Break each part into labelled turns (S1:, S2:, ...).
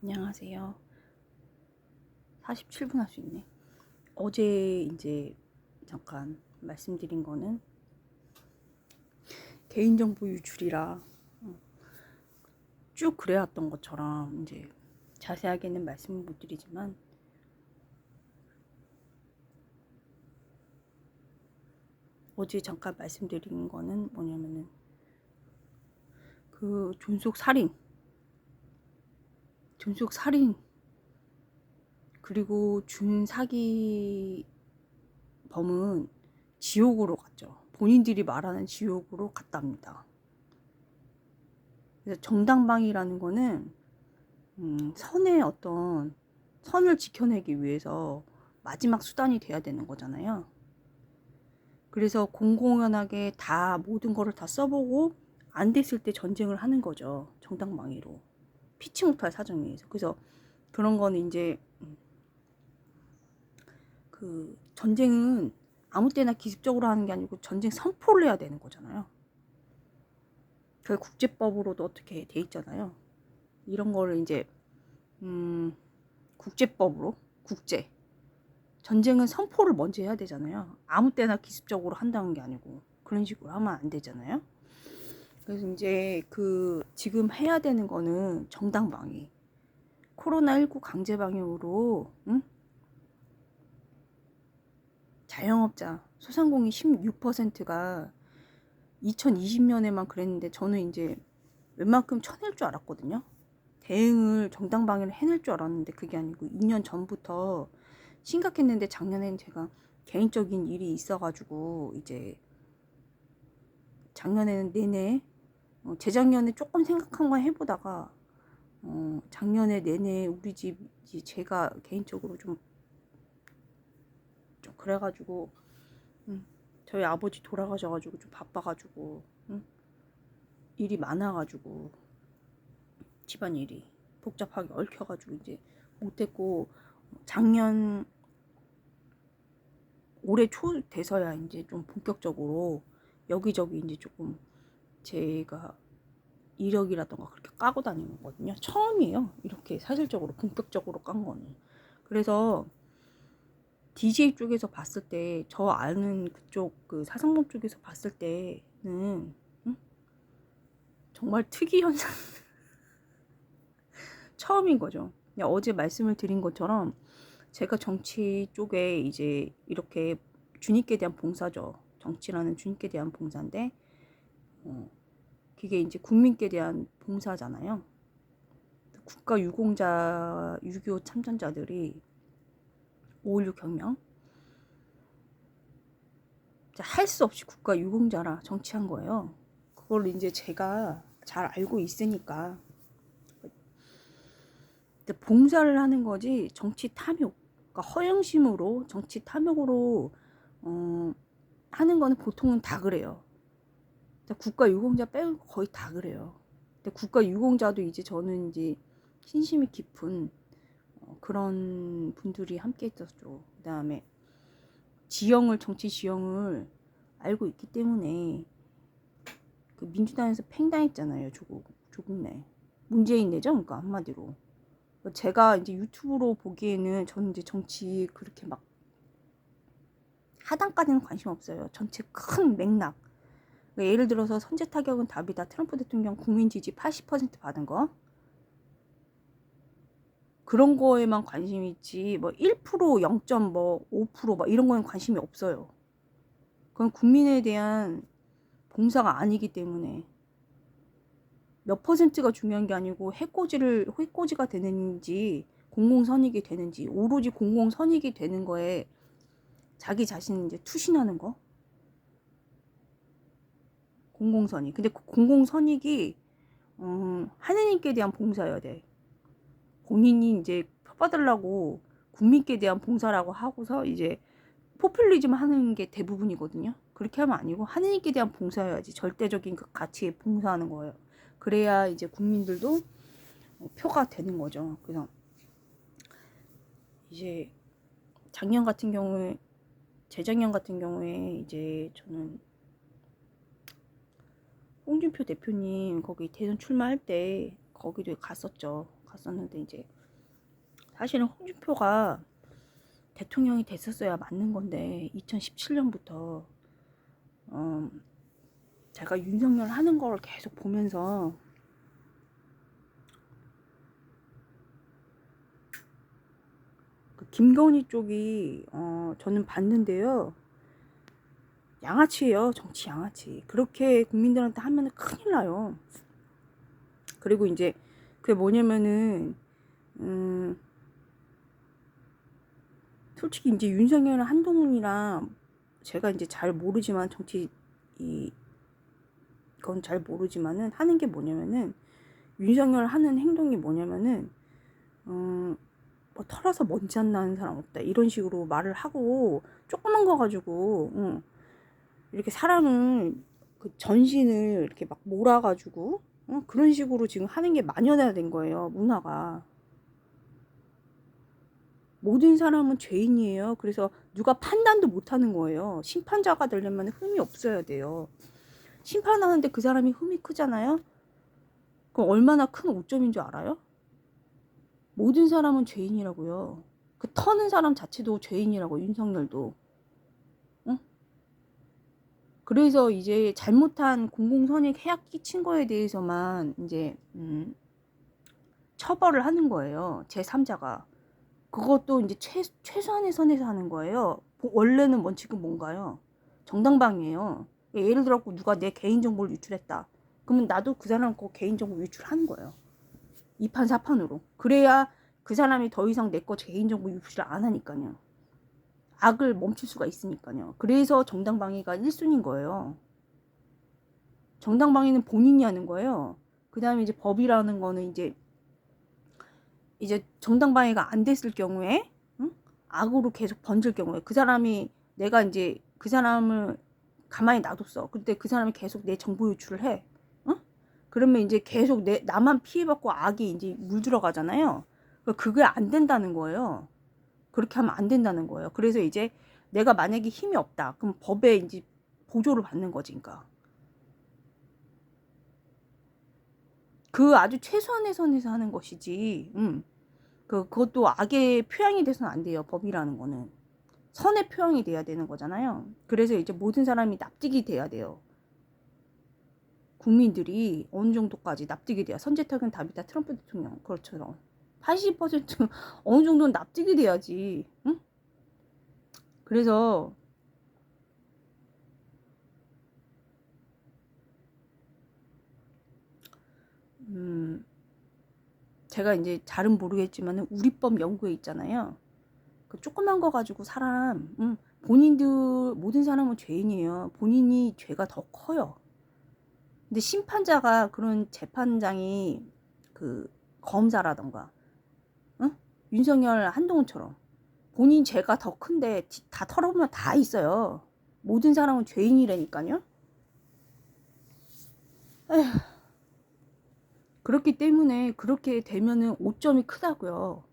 S1: 안녕하세요. 47분 할 수 있네. 어제 이제 잠깐 말씀드린 거는 개인정보 유출이라 쭉 그래왔던 것처럼 이제 자세하게는 말씀을 못 드리지만 어제 잠깐 말씀드린 거는 뭐냐면은 그 존속 살인 그리고 준 사기 범은 지옥으로 갔죠. 본인들이 말하는 지옥으로 갔답니다. 그래서 정당방위라는 거는 선의 어떤 선을 지켜내기 위해서 마지막 수단이 돼야 되는 거잖아요. 그래서 공공연하게 다 모든 거를 다 써보고 안 됐을 때 전쟁을 하는 거죠. 정당방위로. 피치 못할 사정에 의해서. 그래서 그런 거는 이제 그 전쟁은 아무 때나 기습적으로 하는 게 아니고 전쟁 선포를 해야 되는 거잖아요. 그 국제법으로도 어떻게 돼 있잖아요. 이런 거를 이제 국제법으로 전쟁은 선포를 먼저 해야 되잖아요. 아무 때나 기습적으로 한다는 게 아니고 그런 식으로 하면 안 되잖아요. 그래서 이제 그 지금 해야 되는 거는 정당방위, 코로나19 강제방역으로 자영업자 소상공인 16%가 2020년에만 그랬는데 저는 이제 웬만큼 쳐낼 줄 알았거든요. 대응을 정당방위를 해낼 줄 알았는데 그게 아니고 2년 전부터 심각했는데 작년에는 제가 개인적인 일이 있어가지고 이제 작년에는 내내 재작년에 조금 생각한 거 해보다가 작년에 내내 우리 집이 제가 개인적으로 좀 그래가지고 저희 아버지 돌아가셔가지고 좀 바빠가지고 일이 많아가지고 집안일이 복잡하게 얽혀가지고 이제 못했고 작년 올해 초 돼서야 이제 좀 본격적으로 여기저기 이제 조금 제가 이력이라던가 그렇게 까고 다니는 거거든요. 처음이에요. 이렇게 사실적으로 본격적으로 깐 거는. 그래서 DJ 쪽에서 봤을 때, 저 아는 그쪽 그 사상범 쪽에서 봤을 때는 정말 특이 현상 처음인 거죠. 어제 말씀을 드린 것처럼 제가 정치 쪽에 이제 이렇게 주님께 대한 봉사죠. 정치라는 주님께 대한 봉사인데 그게 이제 국민께 대한 봉사잖아요. 국가 유공자, 6.25 참전자들이 5.16 혁명 할 수 없이 국가 유공자라 정치한 거예요. 그걸 이제 제가 잘 알고 있으니까 봉사를 하는 거지 정치 탐욕, 그러니까 허영심으로 정치 탐욕으로 하는 거는 보통은 다 그래요. 국가 유공자 빼고 거의 다 그래요. 근데 국가 유공자도 이제 저는 이제 신심이 깊은 그런 분들이 함께 있었죠. 그 다음에 정치 지형을 알고 있기 때문에 그 민주당에서 팽당했잖아요. 조국 내. 문재인 내죠. 그러니까 한마디로. 제가 이제 유튜브로 보기에는 저는 이제 정치 그렇게 막 하단까지는 관심 없어요. 전체 큰 맥락. 그러니까 예를 들어서 선제 타격은 답이다. 트럼프 대통령 국민 지지 80% 받은 거. 그런 거에만 관심이 있지 뭐 1% 0.5% 이런 거는 관심이 없어요. 그건 국민에 대한 봉사가 아니기 때문에 몇 퍼센트가 중요한 게 아니고 해코지가 되는지 공공선익이 되는지 오로지 공공선익이 되는 거에 자기 자신을 이제 투신하는 거. 공공선익. 근데 그 공공선익이 하느님께 대한 봉사여야 돼. 본인이 이제 펴받으려고 국민께 대한 봉사라고 하고서 이제 포퓰리즘 하는 게 대부분이거든요. 그렇게 하면 아니고 하느님께 대한 봉사여야지. 절대적인 그 가치에 봉사하는 거예요. 그래야 이제 국민들도 표가 되는 거죠. 그래서 이제 재작년 같은 경우에 이제 저는 홍준표 대표님 거기 대선 출마할 때 거기도 갔었죠. 갔었는데 이제 사실은 홍준표가 대통령이 됐었어야 맞는 건데 2017년부터 제가 윤석열 하는 걸 계속 보면서 그 김건희 쪽이 저는 봤는데요. 양아치예요. 정치 양아치. 그렇게 국민들한테 하면 큰일 나요. 그리고 이제 그게 뭐냐면은 솔직히 이제 윤석열 한동훈이랑 제가 이제 잘 모르지만 정치 이건 잘 모르지만은 하는 게 뭐냐면은 윤석열 하는 행동이 뭐냐면은 뭐 털어서 먼지 안 나는 사람 없다 이런 식으로 말을 하고 조그만 거 가지고 이렇게 사람을 그 전신을 이렇게 막 몰아가지고 그런 식으로 지금 하는 게 만연화된 거예요. 문화가. 모든 사람은 죄인이에요. 그래서 누가 판단도 못 하는 거예요. 심판자가 되려면 흠이 없어야 돼요. 심판하는데 그 사람이 흠이 크잖아요. 그럼 얼마나 큰 오점인 줄 알아요? 모든 사람은 죄인이라고요. 그 터는 사람 자체도 죄인이라고, 윤석열도. 응? 그래서 이제 잘못한 공공선익 해악 끼친 거에 대해서만 이제 처벌을 하는 거예요. 제3자가. 그것도 이제 최소한의 선에서 하는 거예요. 원래는 원칙은 뭔가요? 정당방위예요. 예를 들어 누가 내 개인정보를 유출했다. 그러면 나도 그 사람 거 개인정보 유출하는 거예요. 2판 4판으로. 그래야 그 사람이 더 이상 내 거 개인정보 유출을 안 하니까요. 악을 멈출 수가 있으니까요. 그래서 정당방위가 1순위인 거예요. 정당방위는 본인이 하는 거예요. 그 다음에 이제 법이라는 거는 이제 정당방위가 안 됐을 경우에 악으로 계속 번질 경우에 그 사람이 내가 이제 그 사람을 가만히 놔뒀어. 근데 그 사람이 계속 내 정보 유출을 해. 그러면 이제 계속 나만 피해받고 악이 이제 물들어가잖아요. 그게 안 된다는 거예요. 그렇게 하면 안 된다는 거예요. 그래서 이제 내가 만약에 힘이 없다. 그럼 법에 이제 보조를 받는 거지, 그러니까. 그 아주 최소한의 선에서 하는 것이지. 그것도 악의 표양이 돼서는 안 돼요. 법이라는 거는. 선의 표양이 돼야 되는 거잖아요. 그래서 이제 모든 사람이 납득이 돼야 돼요. 국민들이 어느 정도까지 납득이 돼야 선제적인 답이다. 트럼프 대통령 그렇죠. 80% 어느 정도는 납득이 돼야지. 응? 그래서 제가 이제 잘은 모르겠지만 우리법 연구에 있잖아요. 그 조그만 거 가지고 사람 본인들 모든 사람은 죄인이에요. 본인이 죄가 더 커요. 근데 심판자가 그런 재판장이 그 검사라던가 윤석열 한동훈처럼 본인 죄가 더 큰데 다 털어보면 다 있어요. 모든 사람은 죄인이라니까요. 에휴, 그렇기 때문에 그렇게 되면은 오점이 크다고요.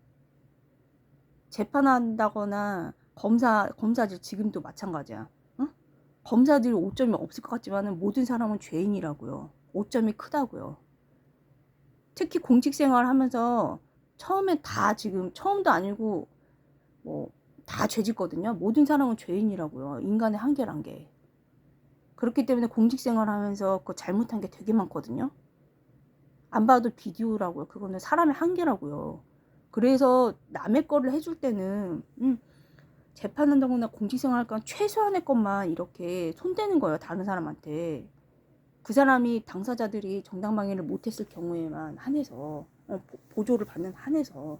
S1: 재판한다거나 검사들 지금도 마찬가지야. 검사들이 오점이 없을 것 같지만은 모든 사람은 죄인이라고요. 오점이 크다고요. 특히 공직생활 하면서 처음에 다 지금 처음도 아니고 뭐 다 죄짓거든요. 모든 사람은 죄인이라고요. 인간의 한계란 게. 그렇기 때문에 공직생활 하면서 그 잘못한 게 되게 많거든요. 안 봐도 비디오라고요. 그거는 사람의 한계라고요. 그래서 남의 거를 해줄 때는 재판한다거나 공직생활 할 건 최소한의 것만 이렇게 손대는 거예요. 다른 사람한테. 그 사람이 당사자들이 정당방위를 못했을 경우에만 한해서 보조를 받는 한해서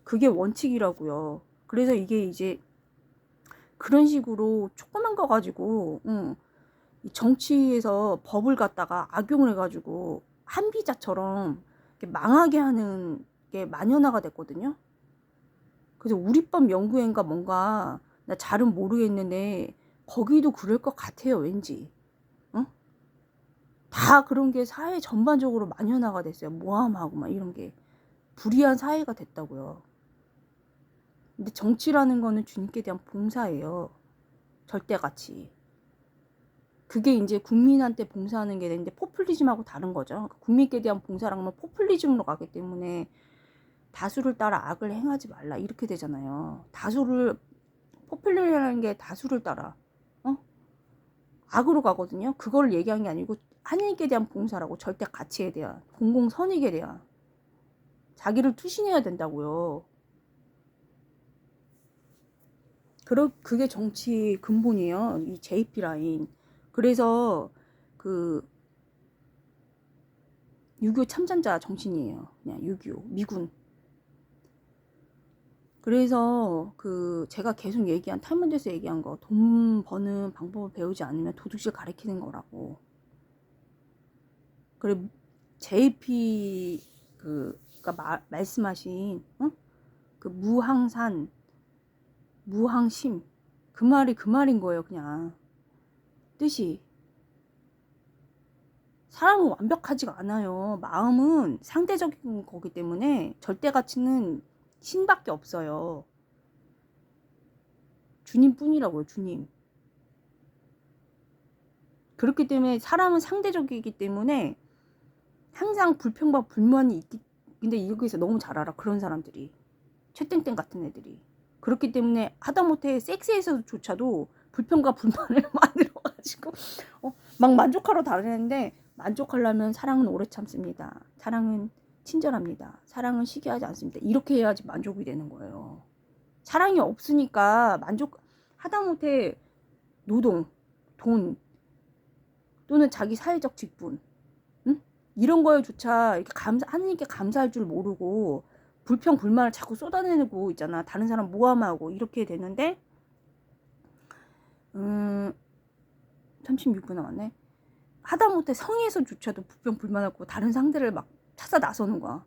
S1: 그게 원칙이라고요. 그래서 이게 이제 그런 식으로 조그만 거 가지고 정치에서 법을 갖다가 악용을 해가지고 한비자처럼 망하게 하는 게 만연화가 됐거든요. 그래서 우리법 연구회인가 뭔가 나 잘은 모르겠는데 거기도 그럴 것 같아요. 왠지. 다 그런 게 사회 전반적으로 만연화가 됐어요. 모함하고 막 이런 게 불의한 사회가 됐다고요. 근데 정치라는 거는 주님께 대한 봉사예요. 절대같이. 그게 이제 국민한테 봉사하는 게 되는데 포퓰리즘하고 다른 거죠. 국민께 대한 봉사랑은 포퓰리즘으로 가기 때문에 다수를 따라 악을 행하지 말라 이렇게 되잖아요. 다수를 포퓰리즘이라는 게 다수를 따라 악으로 가거든요. 그걸 얘기한 게 아니고 하나님께 대한 봉사라고, 절대 가치에 대한, 공공선익에 대한, 자기를 투신해야 된다고요. 그게 정치 근본이에요. 이 JP 라인. 그래서 그 6.25 참전자 정신이에요. 그냥 6.25 미군. 그래서 제가 계속 얘기한, 탈문제에서 얘기한 거, 돈 버는 방법을 배우지 않으면 도둑질 가리키는 거라고. 그래, JP 말씀하신 그 무항산, 무항심, 그 말인 거예요. 그냥 뜻이. 사람은 완벽하지가 않아요. 마음은 상대적인 거기 때문에 절대 가치는 신밖에 없어요. 주님뿐이라고요. 주님. 그렇기 때문에 사람은 상대적이기 때문에 항상 불평과 불만이 있기. 근데 여기서 너무 잘 알아. 그런 사람들이, 최땡땡 같은 애들이. 그렇기 때문에 하다못해 섹스에서조차도 불평과 불만을 만들어가지고 막 만족하러 다니는데, 만족하려면 사랑은 오래 참습니다. 사랑은 친절합니다. 사랑은 시기하지 않습니다. 이렇게 해야지 만족이 되는 거예요. 사랑이 없으니까 하다못해 노동, 돈, 또는 자기 사회적 직분, 응? 이런 거에조차 이렇게 하나님께 감사할 줄 모르고 불평 불만을 자꾸 쏟아내고 있잖아. 다른 사람 모함하고 이렇게 되는데 36분 남았네. 하다못해 성에서조차도 불평 불만하고 다른 상대를 막 찾아 나서는 거야.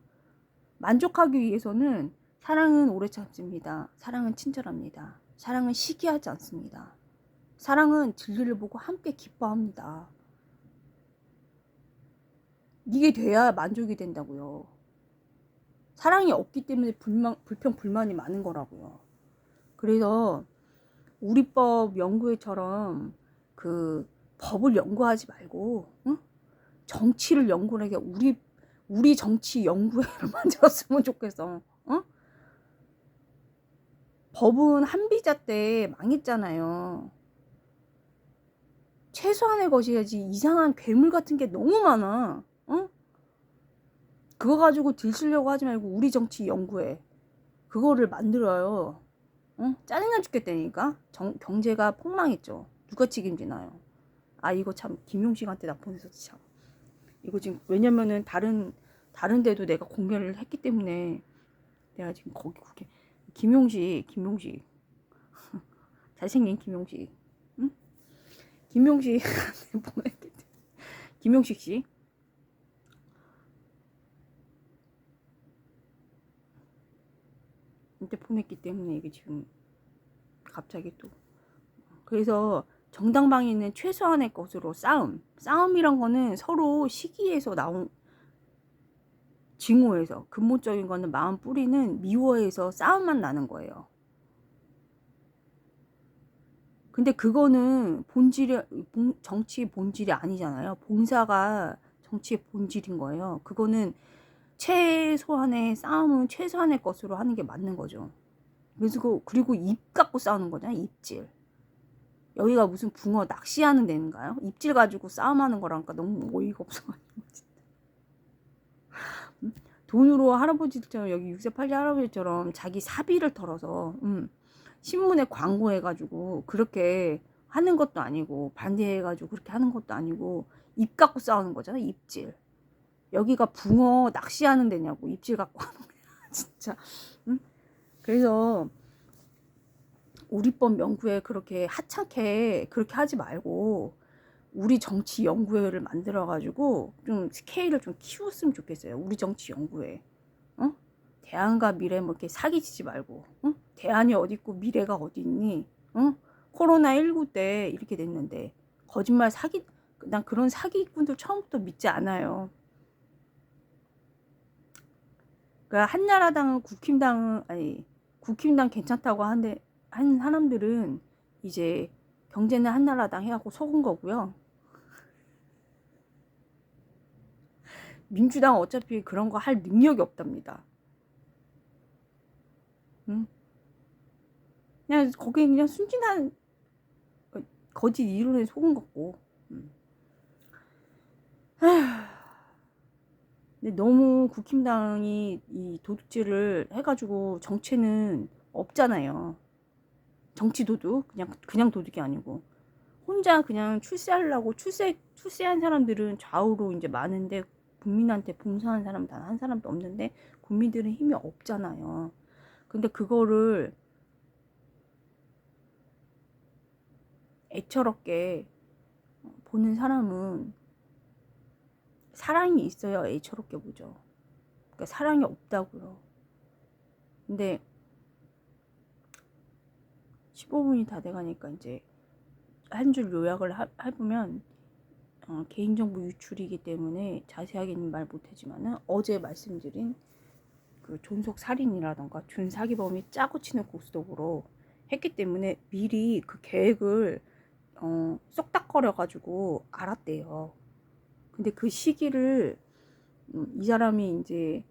S1: 만족하기 위해서는 사랑은 오래 참습니다. 사랑은 친절합니다. 사랑은 시기하지 않습니다. 사랑은 진리를 보고 함께 기뻐합니다. 이게 돼야 만족이 된다고요. 사랑이 없기 때문에 불평 불만이 많은 거라고요. 그래서 우리법 연구회처럼 법을 연구하지 말고 정치를 연구하게 우리 정치 연구회를 만들었으면 좋겠어. 법은 한비자 때 망했잖아요. 최소한의 것이야지. 이상한 괴물 같은 게 너무 많아. 그거 가지고 들쓰려고 하지 말고 우리 정치 연구회 그거를 만들어요. 짜증나 죽겠다니까. 경제가 폭망했죠. 누가 책임지나요? 이거 참 김용식한테 나 보내서 참 이거 지금, 왜냐면은 다른 데도 내가 공개를 했기 때문에 내가 지금 거기 김용식 잘생긴 김용식, 응? 김용식한테 보냈기 때문에. 김용식 씨 한테 보냈기 때문에 이게 지금 갑자기 또. 그래서 정당방위 있는 최소한의 것으로 싸움이란 거는 서로 시기에서 나온, 징후에서, 근본적인 거는 마음 뿌리는 미워해서 싸움만 나는 거예요. 근데 그거는 정치의 본질이 아니잖아요. 봉사가 정치의 본질인 거예요. 그거는 최소한의 싸움은 최소한의 것으로 하는 게 맞는 거죠. 그리고 입 갖고 싸우는 거잖아요. 입질. 여기가 무슨 붕어 낚시하는 데인가요? 입질 가지고 싸움하는 거라니까 너무 어이가 없어가지고. 돈으로 할아버지처럼, 여기 6세 8세 할아버지처럼 자기 사비를 털어서 신문에 광고해가지고 그렇게 하는 것도 아니고, 반대해가지고 그렇게 하는 것도 아니고, 입 갖고 싸우는 거잖아. 입질. 여기가 붕어 낚시하는 데냐고 입질 갖고 하는 거야. 진짜. 그래서 우리법 연구회 그렇게 하찮게 그렇게 하지 말고 우리 정치 연구회를 만들어가지고 좀 스케일을 좀 키웠으면 좋겠어요. 우리 정치 연구회. 대안과 미래 뭐 이렇게 사기치지 말고. 대안이 어디 있고 미래가 어디 있니? 코로나19 때 이렇게 됐는데 거짓말 난 그런 사기꾼들 처음부터 믿지 않아요. 그러니까 한나라당은 국힘당 괜찮다고 한 사람들은 이제 경제는 한나라당 해갖고 속은 거고요. 민주당 어차피 그런 거 할 능력이 없답니다. 응? 그냥 거기 그냥 순진한 거짓 이론에 속은 거고. 근데 너무 국힘당이 이 도둑질을 해가지고 정체는 없잖아요. 정치 도둑, 그냥 도둑이 아니고 혼자 그냥 출세하려고 출세한 사람들은 좌우로 이제 많은데 국민한테 봉사한 사람 단 한 사람도 없는데 국민들은 힘이 없잖아요. 근데 그거를 애처롭게 보는 사람은 사랑이 있어야 애처롭게 보죠. 그러니까 사랑이 없다고요. 근데 15분이 다 돼가니까 이제 한 줄 요약을 해보면 개인정보 유출이기 때문에 자세하게는 말 못하지만은 어제 말씀드린 그 존속 살인이라던가 준사기범이 짜고 치는 고스톱으로 했기 때문에 미리 그 계획을 쏙닥거려 가지고 알았대요. 근데 그 시기를 이 사람이 이제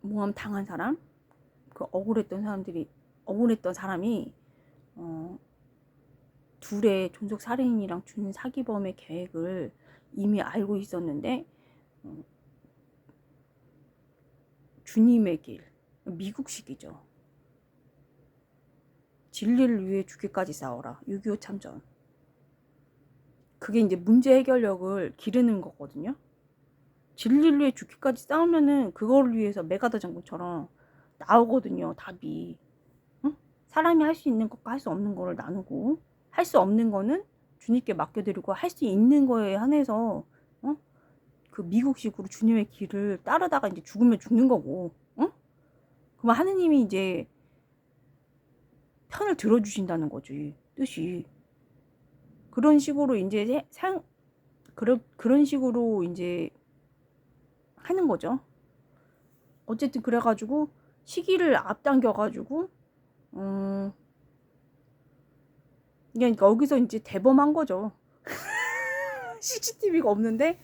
S1: 모함 당한 사람, 그 억울했던 사람이 둘의 존속 살인이랑 준 사기범의 계획을 이미 알고 있었는데 주님의 길, 미국식이죠. 진리를 위해 죽기까지 싸워라. 6.25 참전. 그게 이제 문제 해결력을 기르는 거거든요. 진리를 위해 죽기까지 싸우면은 그거를 위해서 메가더 장군처럼 나오거든요. 답이. 응? 사람이 할 수 있는 것과 할 수 없는 거를 나누고 할 수 없는 거는 주님께 맡겨드리고 할 수 있는 거에 한해서 그 미국식으로 주님의 길을 따르다가 이제 죽으면 죽는 거고, 그러면 하느님이 이제 편을 들어주신다는 거지, 뜻이. 그런 식으로 이제 그런 식으로 이제 하는 거죠. 어쨌든 그래가지고 시기를 앞당겨가지고 그러니까 여기서 이제 대범한 거죠. CCTV가 없는데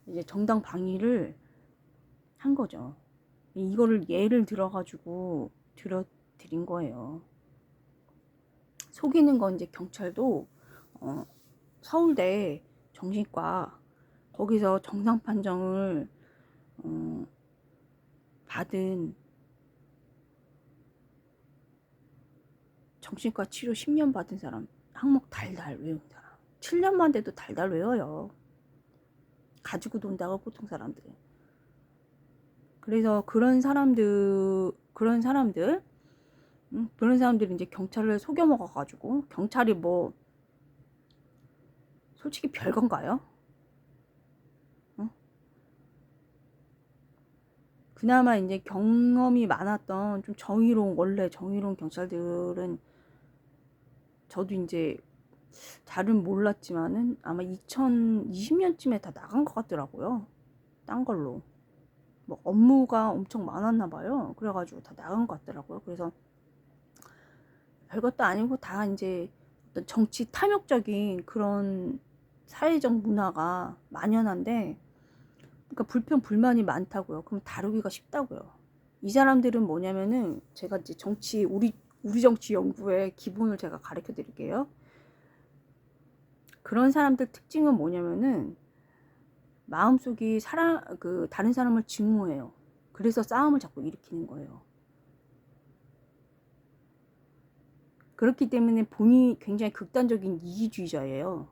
S1: 이제 정당 방위를 한 거죠. 이거를 예를 들어가지고 드린 거예요. 속이는 건 이제 경찰도 서울대 정신과 거기서 정상 판정을 받은 정신과 치료 10년 받은 사람, 항목 달달 외운 사람, 7년만 돼도 달달 외워요. 가지고 논다고 보통 사람들은. 그래서 그런 사람들이 이제 경찰을 속여 먹어가지고, 경찰이 뭐 솔직히 별건가요? 그나마 이제 경험이 많았던 좀 원래 정의로운 경찰들은, 저도 이제 잘은 몰랐지만은 아마 2020년쯤에 다 나간 것 같더라고요. 딴 걸로. 뭐 업무가 엄청 많았나 봐요. 그래가지고 다 나간 것 같더라고요. 그래서 별것도 아니고 다 이제 어떤 정치 탐욕적인 그런 사회적 문화가 만연한데, 그러니까 불평 불만이 많다고요. 그럼 다루기가 쉽다고요. 이 사람들은 뭐냐면은, 제가 이제 우리 정치 연구의 기본을 제가 가르쳐 드릴게요. 그런 사람들 특징은 뭐냐면은 마음속이 다른 사람을 증오해요. 그래서 싸움을 자꾸 일으키는 거예요. 그렇기 때문에 본인이 굉장히 극단적인 이기주의자예요.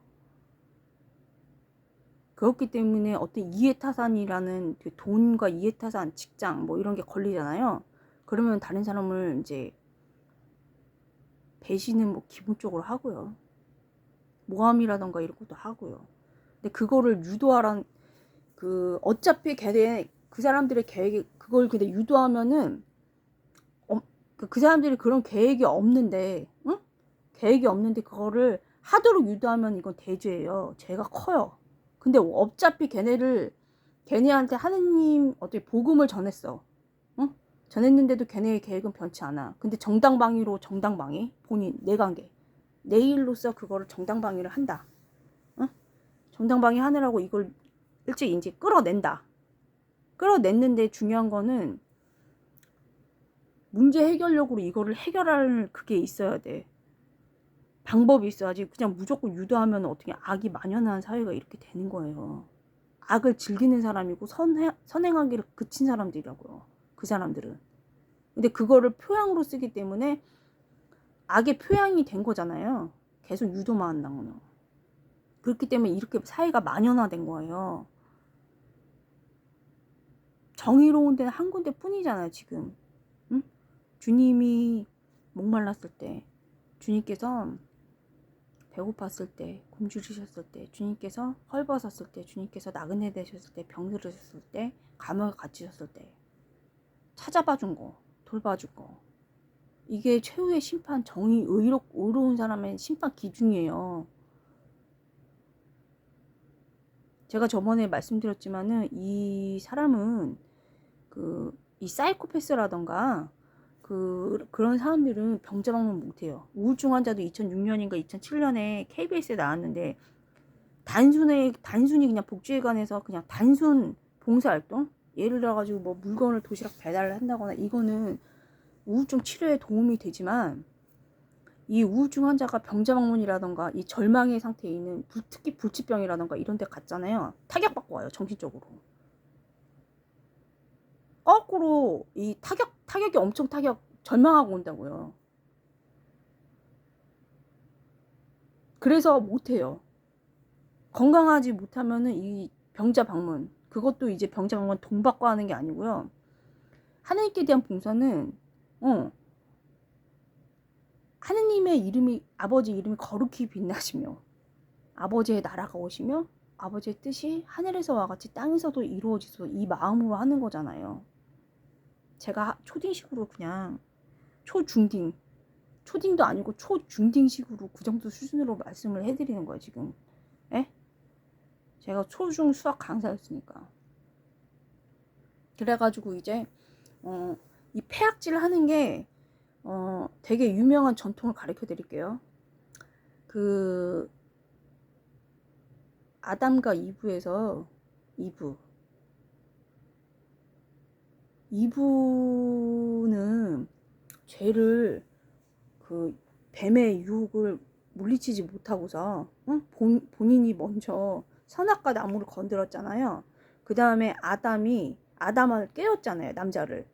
S1: 그렇기 때문에 어떤 이해타산이라는 그 돈과 이해타산, 직장 뭐 이런 게 걸리잖아요. 그러면 다른 사람을 이제 배신은 뭐 기본적으로 하고요. 모함이라던가 이런 것도 하고요. 근데 그거를 유도하란, 어차피 그 사람들의 계획이, 그걸 근데 유도하면은 그 사람들이 그런 계획이 없는데, 계획이 없는데 그거를 하도록 유도하면 이건 대죄예요. 죄가 커요. 근데 어차피 걔네한테 하느님 어떻게 복음을 전했어. 전했는데도 걔네의 계획은 변치 않아. 근데 정당방위로 본인 내 관계 내 일로서 그거를 정당방위를 한다. 정당방위 하느라고 이걸 일찍 이제 끌어낸다. 끌어냈는데 중요한 거는 문제 해결력으로 이거를 해결할 그게 있어야 돼. 방법이 있어야지. 그냥 무조건 유도하면 어떻게 악이 만연한 사회가 이렇게 되는 거예요. 악을 즐기는 사람이고 선행하기를 그친 사람들이라고요. 그 사람들은. 근데 그거를 표양으로 쓰기 때문에 악의 표양이 된 거잖아요. 계속 유도만 한다거나. 그렇기 때문에 이렇게 사회가 만연화된 거예요. 정의로운 데는 한 군데 뿐이잖아요, 지금. 응? 주님이 목말랐을 때, 주님께서 배고팠을 때, 굶주리셨을 때, 주님께서 헐벗었을 때, 주님께서 나그네 되셨을 때, 병들으셨을 때, 감옥에 갇히셨을 때 찾아봐 준 거, 돌봐 준 거. 이게 최후의 심판, 정의, 의로운 사람의 심판 기준이에요. 제가 저번에 말씀드렸지만은 이 사람은 이 사이코패스라던가 그런 사람들은 병자 방문 못해요. 우울증 환자도 2006년인가 2007년에 KBS에 나왔는데 단순히 그냥 복지회관에서 그냥 단순 봉사활동, 예를 들어가지고 뭐 물건을 도시락 배달을 한다거나 이거는 우울증 치료에 도움이 되지만 이 우울증 환자가 병자 방문이라던가 이 절망의 상태에 있는 특히 불치병이라던가 이런 데 갔잖아요. 타격받고 와요, 정신적으로. 거꾸로 이 타격이 엄청 절망하고 온다고요. 그래서 못해요. 건강하지 못하면은 이 병자 방문, 그것도 이제 병자 방문 돈 받고 하는 게 아니고요. 하나님께 대한 봉사는 하느님의 이름이, 아버지 이름이 거룩히 빛나시며 아버지의 나라가 오시며 아버지의 뜻이 하늘에서와 같이 땅에서도 이루어지소, 이 마음으로 하는 거잖아요. 제가 초딩식으로 그냥 초딩도 아니고 초중딩식으로 그 정도 수준으로 말씀을 해드리는 거예요, 지금. 에? 제가 초중 수학 강사였으니까. 그래가지고 이제 이 폐악질 하는 게 되게 유명한 전통을 가르쳐 드릴게요. 아담과 이브에서 이브는 죄를 뱀의 유혹을 물리치지 못하고서 본인이 먼저 선악과 나무를 건드렸잖아요. 그 다음에 아담을 깨웠잖아요, 남자를.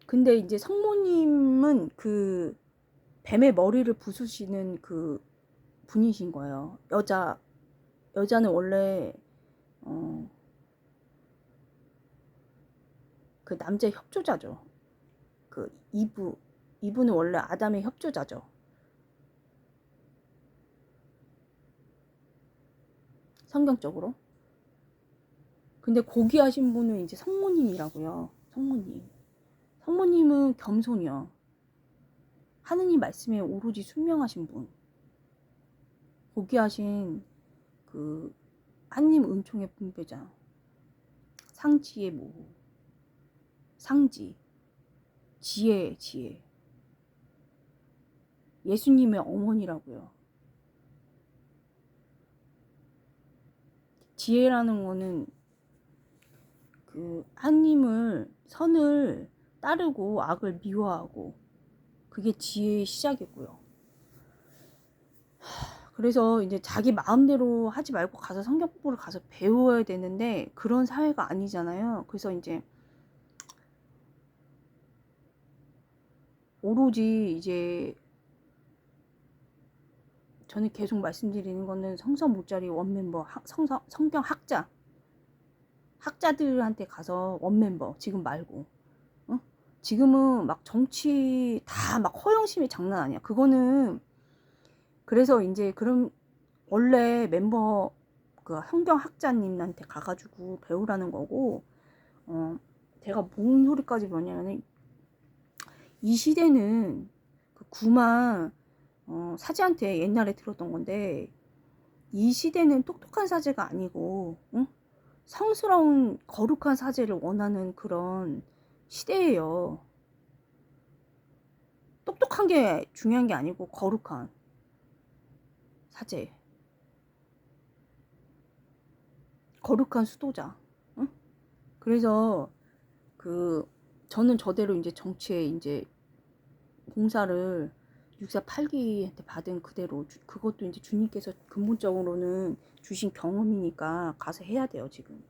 S1: 근데 이제 성모님은 뱀의 머리를 부수시는 분이신 거예요. 여자는 원래 남자의 협조자죠. 이브는 원래 아담의 협조자죠. 성경적으로. 근데 고귀하신 분은 이제 성모님이라고요. 성모님은 겸손이요. 하느님 말씀에 오로지 순명하신 분. 고귀하신 하느님 은총의 분배자. 상지의 모후. 상지. 지혜. 예수님의 어머니라고요. 지혜라는 거는 하느님을 선을 따르고 악을 미워하고 그게 지혜의 시작이고요. 그래서 이제 자기 마음대로 하지 말고 가서 성경 공부를 가서 배워야 되는데 그런 사회가 아니잖아요. 그래서 이제 오로지 이제 저는 계속 말씀드리는 거는 성서 모짜리 원멤버, 성경 학자들한테 가서 원멤버, 지금 말고. 지금은 막 정치 다 막 허영심이 장난 아니야. 그거는 그래서 이제 그럼 원래 멤버 성경 학자님한테 가가지고 배우라는 거고, 제가 뭔 소리까지 뭐냐면 이 시대는 구만 사제한테 옛날에 들었던 건데, 이 시대는 똑똑한 사제가 아니고 성스러운 거룩한 사제를 원하는 그런 시대예요. 똑똑한 게 중요한 게 아니고 거룩한 사제. 거룩한 수도자. 응? 그래서 저는 저대로 이제 정치에 이제 봉사를 648기한테 받은 그대로 그것도 이제 주님께서 근본적으로는 주신 경험이니까 가서 해야 돼요 지금.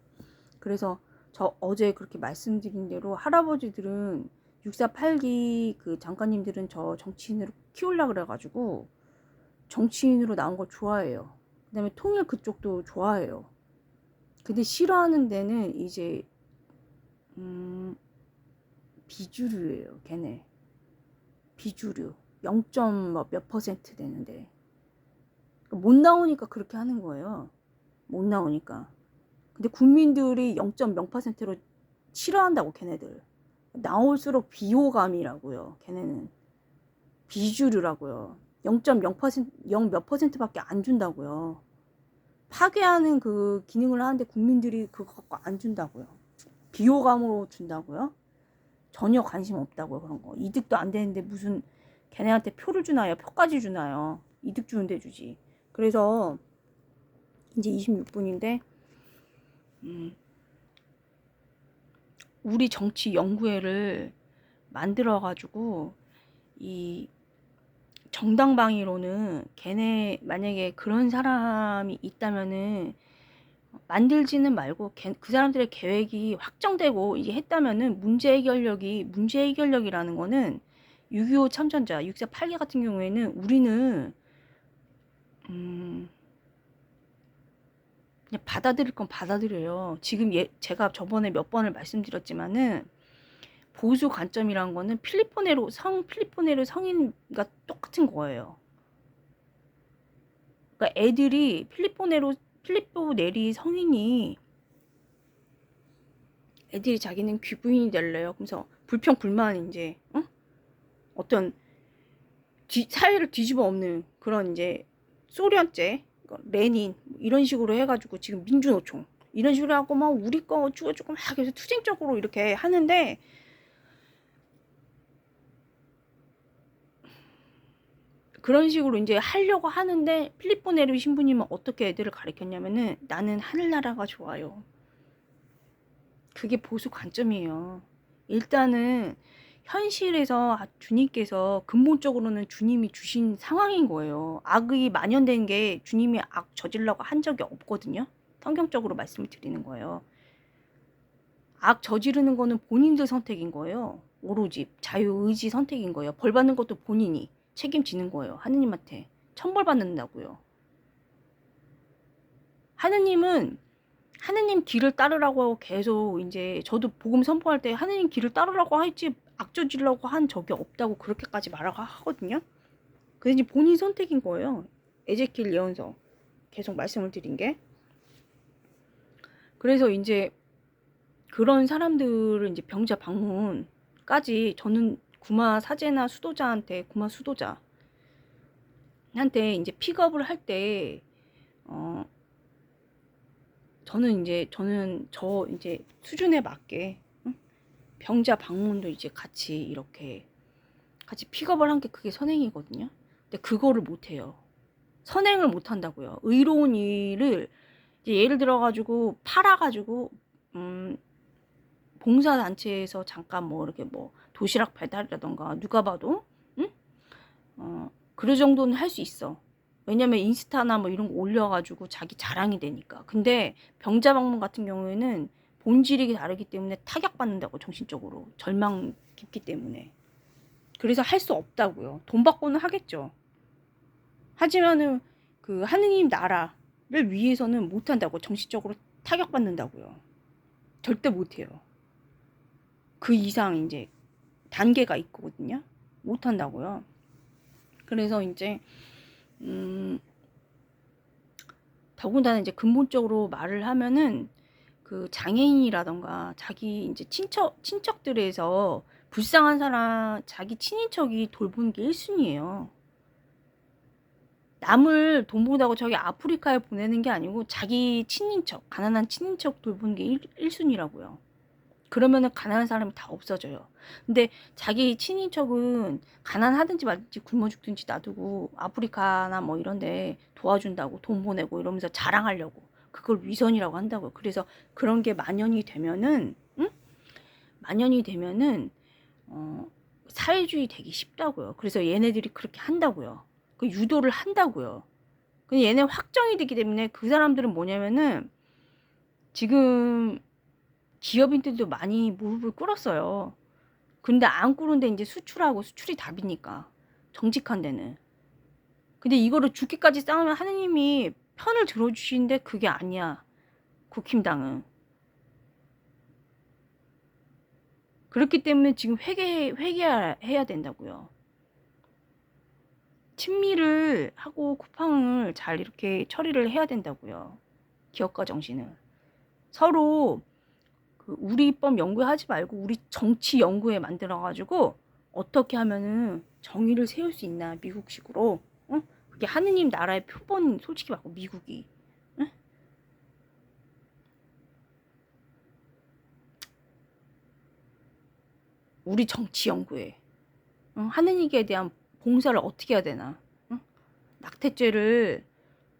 S1: 그래서 저 어제 그렇게 말씀드린 대로 할아버지들은 648기 그 장관님들은 저 정치인으로 키우려고 그래가지고 정치인으로 나온 걸 좋아해요. 그 다음에 통일 그쪽도 좋아해요. 근데 싫어하는 데는 이제 비주류예요. 걔네 비주류 0. 몇 퍼센트 되는데 못 나오니까 그렇게 하는 거예요. 못 나오니까. 근데 국민들이 0.0%로 싫어한다고 걔네들. 나올수록 비호감이라고요. 걔네는 비주류라고요. 0.0% 0 몇 퍼센트밖에 안 준다고요. 파괴하는 그 기능을 하는데 국민들이 그거 갖고 안 준다고요. 비호감으로 준다고요. 전혀 관심 없다고요. 그런 거 이득도 안 되는데 무슨 걔네한테 표를 주나요? 표까지 주나요? 이득 주는데 주지. 그래서 이제 26분인데 우리 정치 연구회를 만들어 가지고 이 정당방위로는 걔네 만약에 그런 사람이 있다면은 만들지는 말고 그 사람들의 계획이 확정되고 이게 했다면은 문제 해결력이라는 거는 6.25 참전자 648개 같은 경우에는 우리는 그냥 받아들일 건 받아들여요. 지금 제가 저번에 몇 번을 말씀드렸지만은 보수 관점이란 거는 필리포네로 성인과 똑같은 거예요. 그러니까 애들이 필리포 네리 성인이 애들이 자기는 귀부인이 될래요. 그래서 불평 불만 이제 어떤 사회를 뒤집어 엎는 그런 이제 소련제 레닌 이런 식으로 해가지고 지금 민주노총 이런 식으로 하고 막 우리 거 어쩌고저쩌고 막 해서 투쟁적으로 이렇게 하는데 그런 식으로 이제 하려고 하는데 필리포 네리 신부님은 어떻게 애들을 가르쳤냐면은 나는 하늘나라가 좋아요. 그게 보수 관점이에요. 일단은 현실에서 주님께서 근본적으로는 주님이 주신 상황인 거예요. 악이 만연된 게 주님이 악 저지르려고 한 적이 없거든요. 성경적으로 말씀을 드리는 거예요. 악 저지르는 거는 본인들 선택인 거예요. 오로지 자유의지 선택인 거예요. 벌 받는 것도 본인이 책임지는 거예요. 하느님한테 천벌 받는다고요. 하느님은 하느님 길을 따르라고 계속 이제 저도 복음 선포할 때 하느님 길을 따르라고 했지 악저지르려고 한 적이 없다고 그렇게까지 말하고 하거든요. 그래서 이제 본인 선택인 거예요. 에제키엘 예언서 계속 말씀을 드린 게. 그래서 이제 그런 사람들을 이제 병자 방문까지 저는 구마 사제나 수도자한테 이제 픽업을 할 때 저는 저 이제 수준에 맞게 병자 방문도 이제 같이 이렇게 같이 픽업을 한 게 그게 선행이거든요. 근데 그거를 못 해요. 선행을 못 한다고요. 의로운 일을 이제 예를 들어 가지고 팔아 가지고 봉사 단체에서 잠깐 뭐 이렇게 뭐 도시락 배달이라던가 누가 봐도 그 정도는 할 수 있어. 왜냐면 인스타나 뭐 이런 거 올려가지고 자기 자랑이 되니까. 근데 병자 방문 같은 경우에는 본질이 다르기 때문에 타격받는다고 정신적으로 절망 깊기 때문에. 그래서 할 수 없다고요. 돈 받고는 하겠죠. 하지만은 그 하느님 나라를 위해서는 못한다고 정신적으로 타격받는다고요. 절대 못해요. 그 이상 이제 단계가 있거든요. 못한다고요. 그래서 이제 더군다나 이제 근본적으로 말을 하면은 그 장애인이라던가 자기 이제 친척들에서 불쌍한 사람 자기 친인척이 돌보는 게 1순위예요. 남을 돈 벌다고 저기 아프리카에 보내는 게 아니고 자기 친인척 가난한 친인척 돌보는 게 1순위라고요. 그러면은 가난한 사람이 다 없어져요. 근데 자기 친인척은 가난하든지 말든지 굶어 죽든지 놔두고 아프리카나 뭐 이런데 도와준다고 돈 보내고 이러면서 자랑하려고 그걸 위선이라고 한다고요. 그래서 그런 게 만연이 되면은, 응? 만연이 되면은 사회주의 되기 쉽다고요. 그래서 얘네들이 그렇게 한다고요. 그 유도를 한다고요. 근데 얘네 확정이 되기 때문에 그 사람들은 뭐냐면은 지금 기업인들도 많이 무릎을 꿇었어요. 근데 안 꿇은데 이제 수출하고 수출이 답이니까 정직한 데는. 근데 이거를 죽기까지 싸우면 하느님이 편을 들어주시는데 그게 아니야. 국힘당은. 그렇기 때문에 지금 회개해야 된다고요. 친미를 하고 쿠팡을 잘 이렇게 처리를 해야 된다고요. 기업가 정신을. 서로 그 우리 입법 연구하지 말고 우리 정치 연구에 만들어가지고 어떻게 하면은 정의를 세울 수 있나 미국식으로. 응? 그게 하느님 나라의 표본 솔직히 말고 미국이. 응? 우리 정치 연구에. 응? 하느님에 대한 봉사를 어떻게 해야 되나. 응? 낙태죄를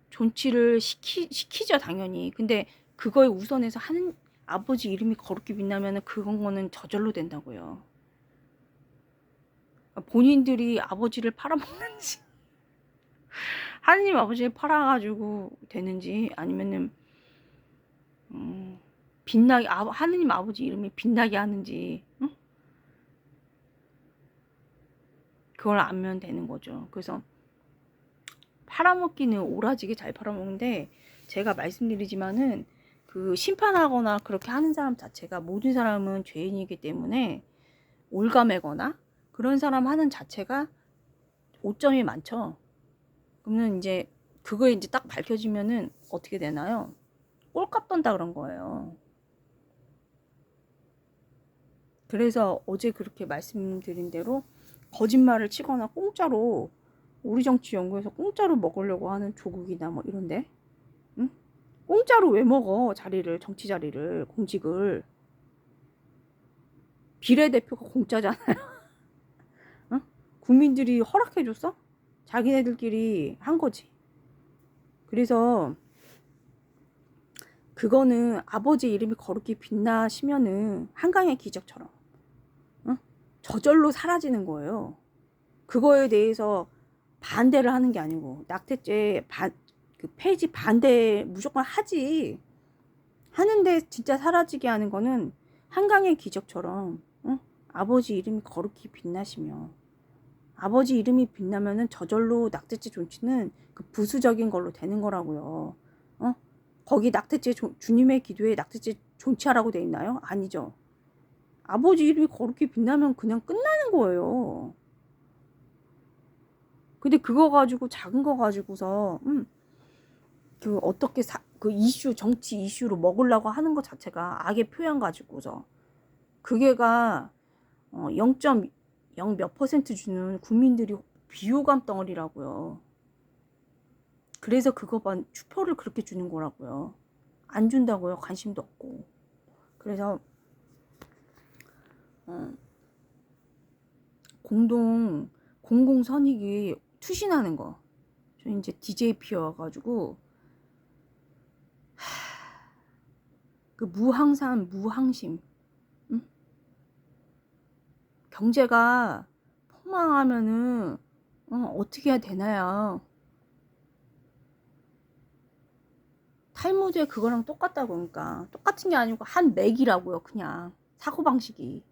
S1: 존치를 시키죠 당연히. 근데 그거에 우선해서 하는 아버지 이름이 거룩히 빛나면은 그거는 저절로 된다고요. 본인들이 아버지를 팔아먹는지 하느님 아버지를 팔아가지고 되는지 아니면은 빛나게 하느님 아버지 이름이 빛나게 하는지, 응? 그걸 알면 되는 거죠. 그래서 팔아먹기는 오라지게 잘 팔아먹는데 제가 말씀드리지만은 그 심판하거나 그렇게 하는 사람 자체가 모든 사람은 죄인이기 때문에 올가매거나 그런 사람 하는 자체가 오점이 많죠. 그러면 이제 그거에 이제 딱 밝혀지면은 어떻게 되나요? 꼴값 떤다 그런 거예요. 그래서 어제 그렇게 말씀드린 대로 거짓말을 치거나 공짜로 우리 정치 연구에서 공짜로 먹으려고 하는 조국이나 뭐 이런데, 응? 공짜로 왜 먹어? 자리를, 정치 자리를, 공직을. 비례대표가 공짜잖아요. 응? 국민들이 허락해줬어? 자기네들끼리 한 거지. 그래서 그거는 아버지 이름이 거룩히 빛나시면은 한강의 기적처럼, 응? 저절로 사라지는 거예요. 그거에 대해서 반대를 하는 게 아니고 낙태죄 그 폐지 반대 무조건 하지. 하는데 진짜 사라지게 하는 거는 한강의 기적처럼, 응? 아버지 이름이 거룩히 빛나시며 아버지 이름이 빛나면은 저절로 낙태죄 존치는 그 부수적인 걸로 되는 거라고요. 어? 거기 낙태죄 주님의 기도에 낙태죄 존치하라고 돼 있나요? 아니죠. 아버지 이름이 거룩히 빛나면 그냥 끝나는 거예요. 근데 그거 가지고 작은 거 가지고서 그 어떻게 그 이슈 정치 이슈로 먹으려고 하는 것 자체가 악의 표현 가지고서 그게가 0.0 몇 퍼센트 주는 국민들이 비호감 덩어리라고요. 그래서 그거만 추표를 그렇게 주는 거라고요. 안 준다고요. 관심도 없고. 그래서 어, 공공선익이 투신하는 거. 저 이제 DJP여가지고 그 무항산 무항심. 응? 경제가 폭망하면은 어떻게 해야 되나요? 탈무드에 그거랑 똑같다고. 그러니까 똑같은 게 아니고 한 맥이라고요. 그냥 사고방식이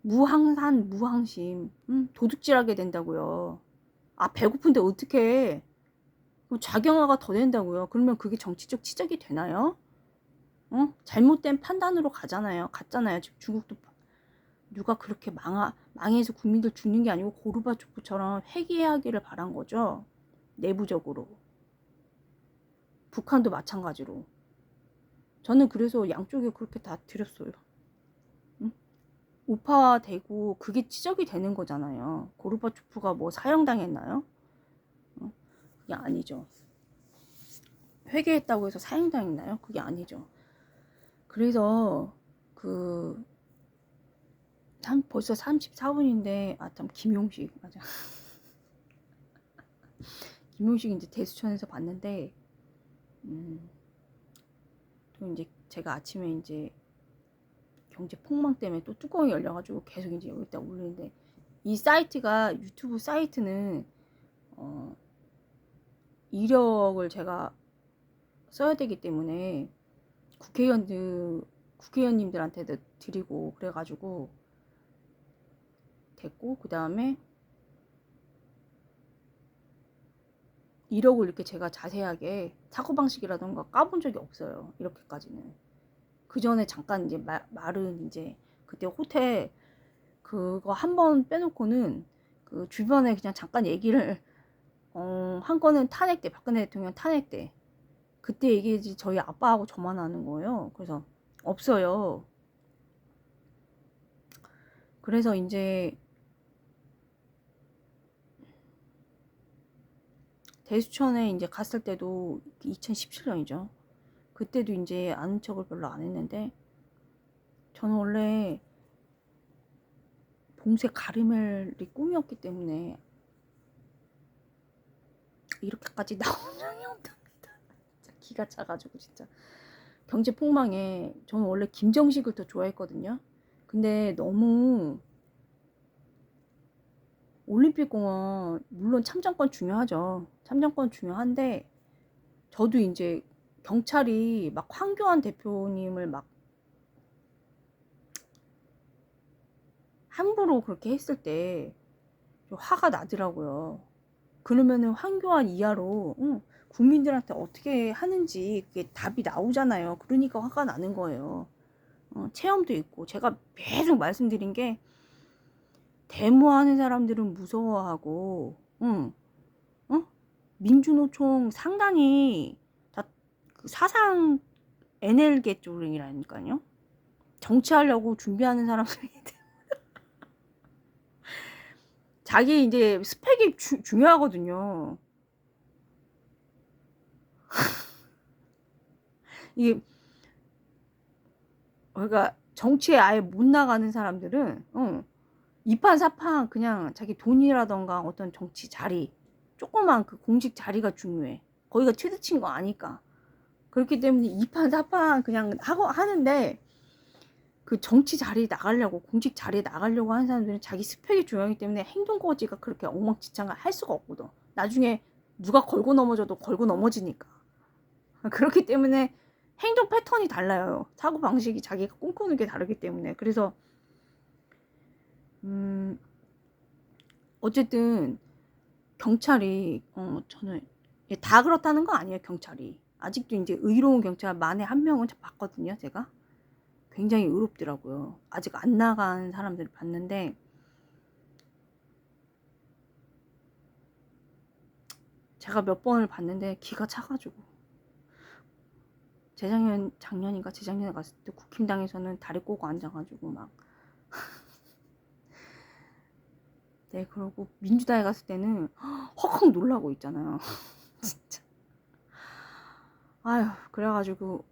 S1: 무항산 무항심. 도둑질하게 된다고요. 아 배고픈데 어떻게 작용화가 더 된다고요. 그러면 그게 정치적 치적이 되나요? 잘못된 판단으로 갔잖아요. 지금 중국도 누가 그렇게 망해서 국민들 죽는 게 아니고 고르바초프처럼 회귀하기를 바란 거죠. 내부적으로. 북한도 마찬가지로. 저는 그래서 양쪽에 그렇게 다 드렸어요. 응? 우파화되고 그게 치적이 되는 거잖아요. 고르바초프가 뭐 사형당했나요? 그게 아니죠. 회개했다고 해서 사형당했나요? 그게 아니죠. 그래서 그 벌써 34분인데 참 김용식 맞아. 김용식 이제 대수천에서 봤는데 또 이제 제가 아침에 이제 경제 폭망 때문에 또 뚜껑이 열려가지고 계속 이제 여기다 올리는데, 이 사이트가, 유튜브 사이트는 이력을 제가 써야 되기 때문에 국회의원님들한테도 드리고 그래가지고 됐고, 그 다음에 이력을 이렇게 제가 자세하게 사고방식이라던가 까본 적이 없어요. 이렇게까지는. 그 전에 잠깐 이제 말은 이제 그때 호텔 그거 한 번 빼놓고는 그 주변에 그냥 잠깐 얘기를 한 거는 탄핵 때, 박근혜 대통령 탄핵 때 그때 얘기지, 저희 아빠하고 저만 아는 거예요. 그래서 없어요. 그래서 이제 대수천에 이제 갔을 때도 2017년이죠. 그때도 이제 아는 척을 별로 안 했는데, 저는 원래 봉쇄 가르멜이 꿈이었기 때문에 이렇게까지 나온 적이 없답니다. 진짜 기가 차가지고 진짜. 경제 폭망에 저는 원래 김정식을 더 좋아했거든요. 근데 너무 올림픽공원, 물론 참정권 중요하죠. 참정권 중요한데, 저도 이제 경찰이 막 황교안 대표님을 막 함부로 그렇게 했을 때 화가 나더라고요. 그러면은 황교안 이하로 국민들한테 어떻게 하는지 그게 답이 나오잖아요. 그러니까 화가 나는 거예요. 체험도 있고, 제가 계속 말씀드린 게, 데모하는 사람들은 무서워하고, 민주노총 상당히 다 그 사상 NL계 쪽이라니까요. 정치하려고 준비하는 사람들이 자기 이제 스펙이 중요하거든요. 이게 그러니까 정치에 아예 못 나가는 사람들은 2판 4판 그냥 자기 돈이라던가 어떤 정치 자리, 조그만 그 공직 자리가 중요해. 거기가 최대치인 거 아니까. 그렇기 때문에 2판 4판 그냥 하는데, 그 정치 자리에 나가려고, 공직 자리에 나가려고 하는 사람들은 자기 스펙이 중요하기 때문에 행동거지가 그렇게 엉망진창을 할 수가 없거든. 나중에 누가 걸고 넘어져도 걸고 넘어지니까. 그렇기 때문에 행동 패턴이 달라요. 사고 방식이 자기가 꿈꾸는 게 다르기 때문에. 그래서 어쨌든 경찰이 저는 다 그렇다는 거 아니에요. 경찰이 아직도 이제 의로운 경찰 만에 한 명은 봤거든요. 제가 굉장히 의롭더라고요. 아직 안 나간 사람들을 봤는데, 제가 몇 번을 봤는데 기가 차가지고, 작년인가 재작년에 갔을 때 국힘당에서는 다리 꼬고 앉아가지고 막 네, 그러고 민주당에 갔을 때는 헉헉 놀라고 있잖아요. 진짜. 아휴, 그래가지고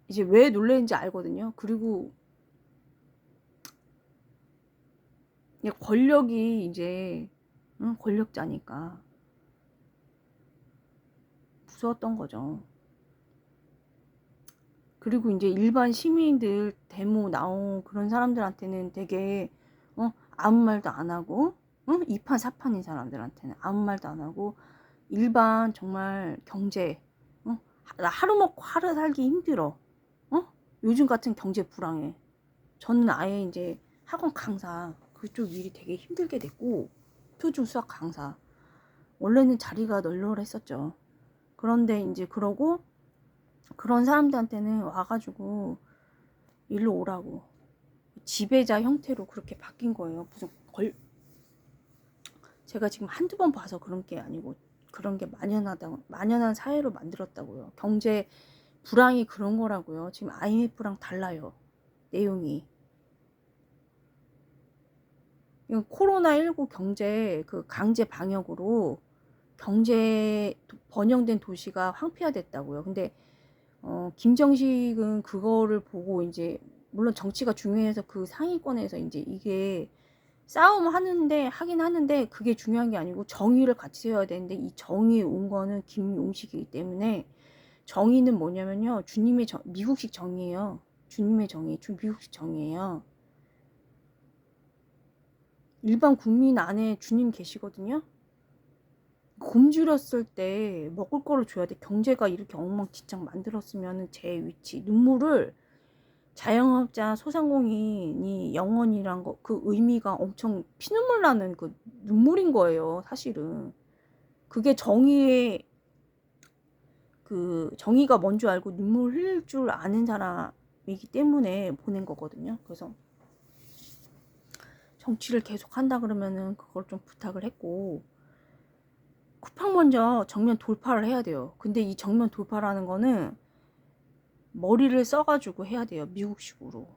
S1: 이제 왜 놀라는지 알거든요. 그리고 권력이 이제 권력자니까 무서웠던 거죠. 그리고 이제 일반 시민들 데모 나온 그런 사람들한테는 되게 아무 말도 안 하고, 2판 4판인 사람들한테는 아무 말도 안 하고, 일반 정말 경제, 나 하루 먹고 하루 살기 힘들어, 요즘 같은 경제 불황에 저는 아예 이제 학원 강사 그쪽 일이 되게 힘들게 됐고, 표준 수학 강사 원래는 자리가 널널했었죠. 그런데 이제 그러고 그런 사람들한테는 와가지고 일로 오라고 지배자 형태로 그렇게 바뀐 거예요. 무슨 제가 지금 한두 번 봐서 그런 게 아니고, 그런 게 만연한 사회로 만들었다고요. 경제 불황이 그런 거라고요. 지금 IMF랑 달라요. 내용이. 코로나19 경제 그 강제 방역으로 경제 번영된 도시가 황폐화됐다고요. 근데 김정식은 그거를 보고 이제, 물론 정치가 중요해서 그 상위권에서 이제 이게 싸움 하긴 하는데 그게 중요한 게 아니고 정의를 같이 세워야 되는데, 이 정의에 온 거는 김용식이기 때문에 정의는 뭐냐면요. 주님의 미국식 정의예요. 주님의 정의, 미국식 정의예요. 일반 국민 안에 주님 계시거든요. 굶주렸을 때 먹을 거를 줘야 돼. 경제가 이렇게 엉망진창 만들었으면 제 위치, 눈물을 자영업자 소상공인이 영원이란 거, 그 의미가 엄청 피눈물 나는 그 눈물인 거예요. 사실은 그게 정의의 그 정의가 뭔 줄 알고 눈물 흘릴 줄 아는 사람이기 때문에 보낸 거거든요. 그래서 정치를 계속 한다 그러면은 그걸 좀 부탁을 했고, 쿠팡 먼저 정면 돌파를 해야 돼요. 근데 이 정면 돌파라는 거는 머리를 써가지고 해야 돼요. 미국식으로.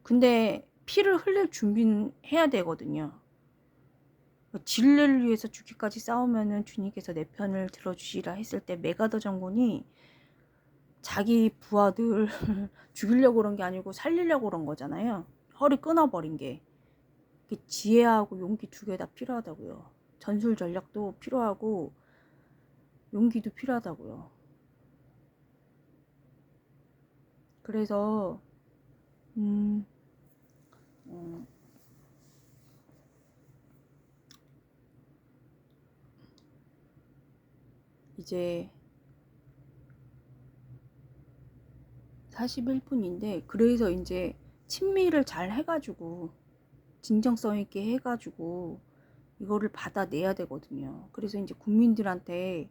S1: 근데 피를 흘릴 준비는 해야 되거든요. 진리를 위해서 죽기까지 싸우면은 주님께서 내 편을 들어주시라 했을 때 메가더 장군이 자기 부하들 죽이려고 그런 게 아니고 살리려고 그런 거잖아요. 허리 끊어버린 게. 지혜하고 용기 두 개 다 필요하다고요. 전술 전략도 필요하고 용기도 필요하다고요. 그래서 이제 41분인데 그래서 이제 친미를 잘 해가지고 진정성 있게 해가지고 이거를 받아내야 되거든요. 그래서 이제 국민들한테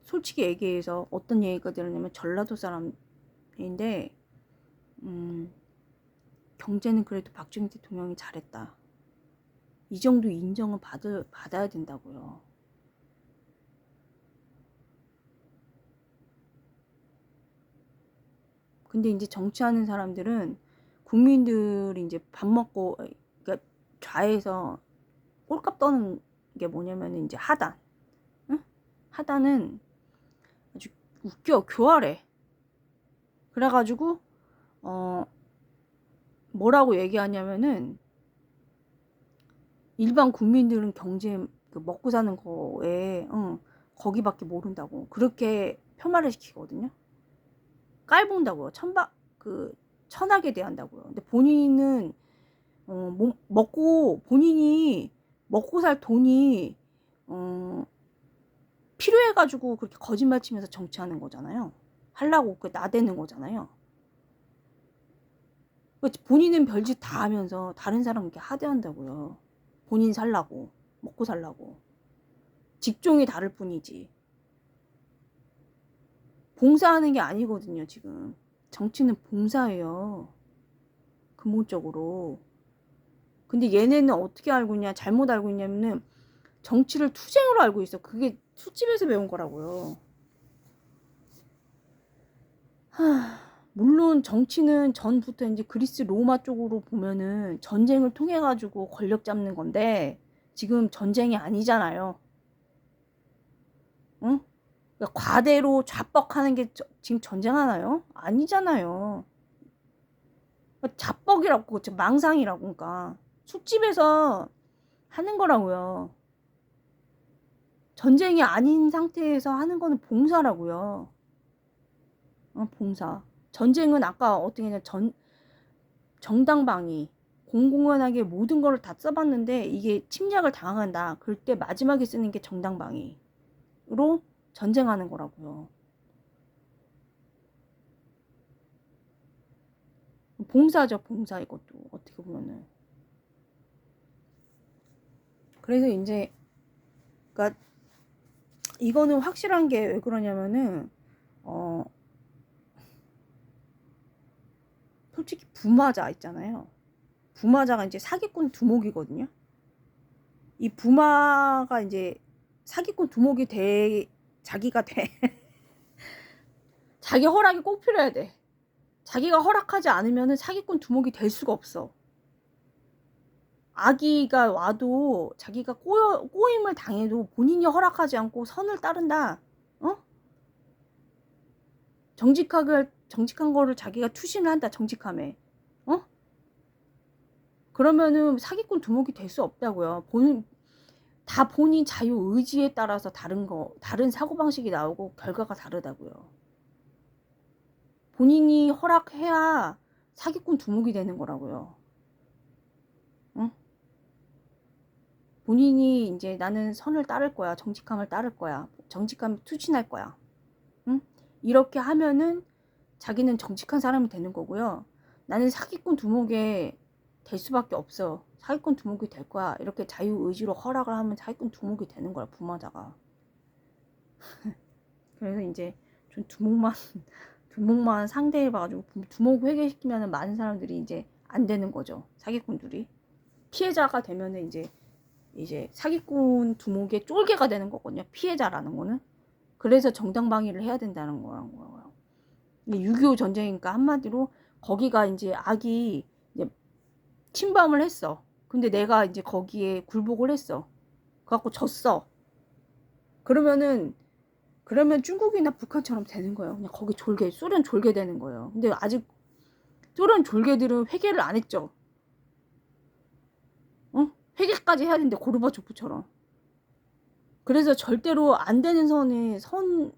S1: 솔직히 얘기해서 어떤 얘기가 들었냐면 전라도 사람인데 경제는 그래도 박정희 대통령이 잘했다. 이 정도 인정은 받아야 된다고요. 근데 이제 정치하는 사람들은 국민들이 이제 밥 먹고, 그러니까 좌에서 꼴값 떠는 게 뭐냐면 이제 하단. 응? 하단은 아주 웃겨, 교활해. 그래가지고, 뭐라고 얘기하냐면은, 일반 국민들은 경제, 그 먹고 사는 거에, 거기밖에 모른다고. 그렇게 폄하를 시키거든요. 깔본다고요. 천하게 대한다고요. 근데 본인은 본인이 먹고 살 돈이 필요해가지고 그렇게 거짓말 치면서 정치하는 거잖아요. 하려고 그 나대는 거잖아요. 본인은 별짓 다 하면서 다른 사람에게 하대한다고요. 본인 살라고, 먹고 살라고. 직종이 다를 뿐이지. 봉사하는 게 아니거든요, 지금. 정치는 봉사예요. 근본적으로. 근데 얘네는 어떻게 알고 있냐, 잘못 알고 있냐면은 정치를 투쟁으로 알고 있어. 그게 술집에서 배운 거라고요. 물론 정치는 전부터 이제 그리스 로마 쪽으로 보면은 전쟁을 통해 가지고 권력 잡는 건데 지금 전쟁이 아니잖아요. 응? 그러니까 과대로 좌뻑하는 게 지금 전쟁 하나요? 아니잖아요. 자뻑이라고, 망상이라고. 그러니까 술집에서 하는 거라고요. 전쟁이 아닌 상태에서 하는 거는 봉사라고요. 봉사. 전쟁은 아까 어떻게 했냐, 정당방위. 공공연하게 모든 걸 다 써봤는데 이게 침략을 당한다. 그럴 때 마지막에 쓰는 게 정당방위로 전쟁하는 거라고요. 봉사죠, 봉사. 이것도 어떻게 보면은. 그래서 이제 그러니까 이거는 확실한 게 왜 그러냐면은 솔직히 부마자 있잖아요. 부마자가 이제 사기꾼 두목이거든요. 이 부마가 이제 사기꾼 두목이 자기가 돼. 자기 허락이 꼭 필요해야 돼. 자기가 허락하지 않으면 사기꾼 두목이 될 수가 없어. 악의가 와도 자기가 꼬임을 당해도 본인이 허락하지 않고 선을 따른다. 정직한 거를 자기가 투신을 한다. 정직함에. 그러면은 사기꾼 두목이 될 수 없다고요. 다 본인 자유 의지에 따라서 다른 사고방식이 나오고 결과가 다르다고요. 본인이 허락해야 사기꾼 두목이 되는 거라고요. 응? 본인이 이제 나는 선을 따를 거야. 정직함을 따를 거야. 정직함을 투신할 거야. 응? 이렇게 하면은 자기는 정직한 사람이 되는 거고요. 나는 사기꾼 두목에 될 수밖에 없어. 사기꾼 두목이 될 거야. 이렇게 자유의지로 허락을 하면 사기꾼 두목이 되는 거야. 부마자가. 그래서 이제 좀 두목만 상대해봐가지고 두목 회개시키면 많은 사람들이 이제 안 되는 거죠. 사기꾼들이. 피해자가 되면은 이제 사기꾼 두목의 쫄개가 되는 거거든요. 피해자라는 거는. 그래서 정당방위를 해야 된다는 거예요. 6.25 전쟁이니까 한마디로 거기가 이제 악이 이제 침범을 했어. 근데 내가 이제 거기에 굴복을 했어. 그래갖고 졌어. 그러면 중국이나 북한처럼 되는 거예요. 그냥 거기 소련 졸개 되는 거예요. 근데 아직 소련 졸개들은 회개를 안 했죠. 응? 회개까지 해야 되는데 고르바초프처럼. 그래서 절대로 안 되는 선을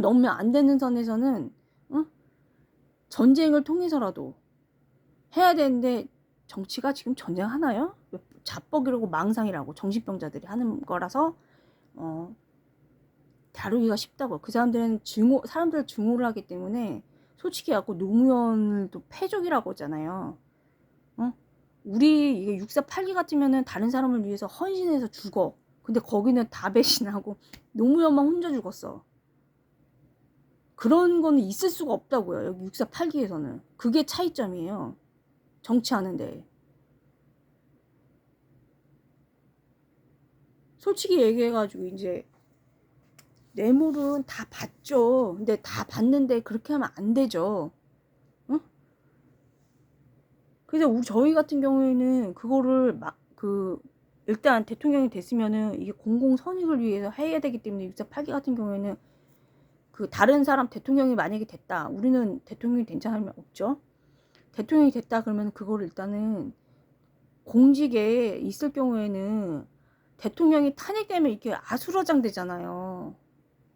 S1: 넘으면 안 되는 선에서는 응? 전쟁을 통해서라도 해야 되는데 정치가 지금 전쟁 하나요? 자뻑이라고 망상이라고 정신병자들이 하는 거라서 다루기가 쉽다고. 그 사람들은 사람들을 증오를 하기 때문에 솔직히 갖고 노무현을 또 패족이라고 하잖아요. 우리 이게 6.4 8기 같으면은 다른 사람을 위해서 헌신해서 죽어. 근데 거기는 다 배신하고 노무현만 혼자 죽었어. 그런 거는 있을 수가 없다고요. 여기 6.4 8기에서는. 그게 차이점이에요. 정치하는데. 솔직히 얘기해가지고 이제 뇌물은 다 받죠. 근데 다 받는데 그렇게 하면 안 되죠. 응? 그래서 저희 같은 경우에는 그거를 일단 대통령이 됐으면은 이게 공공선익을 위해서 해야 되기 때문에 6.4 8기 같은 경우에는 다른 사람 대통령이 만약에 됐다. 우리는 대통령이 된 사람이 없죠. 대통령이 됐다 그러면 그거를 일단은 공직에 있을 경우에는 대통령이 탄핵되면 이렇게 아수라장 되잖아요.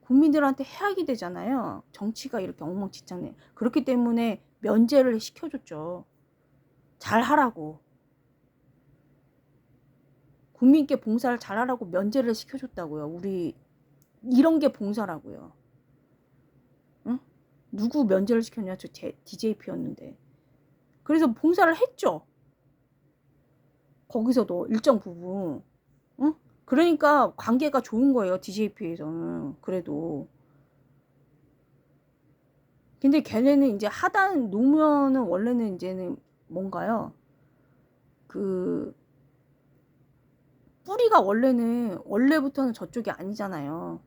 S1: 국민들한테 해악이 되잖아요. 정치가 이렇게 엉망진창네. 그렇기 때문에 면제를 시켜줬죠. 잘 하라고. 국민께 봉사를 잘하라고 면제를 시켜줬다고요. 우리 이런 게 봉사라고요. 응? 누구 면제를 시켰냐? 저 DJP였는데. 그래서 봉사를 했죠. 거기서도 일정 부분. 응? 그러니까 관계가 좋은 거예요. DJP에서는. 그래도. 근데 걔네는 이제 노무현은 원래는 이제는 뭔가요? 뿌리가 원래부터는 저쪽이 아니잖아요.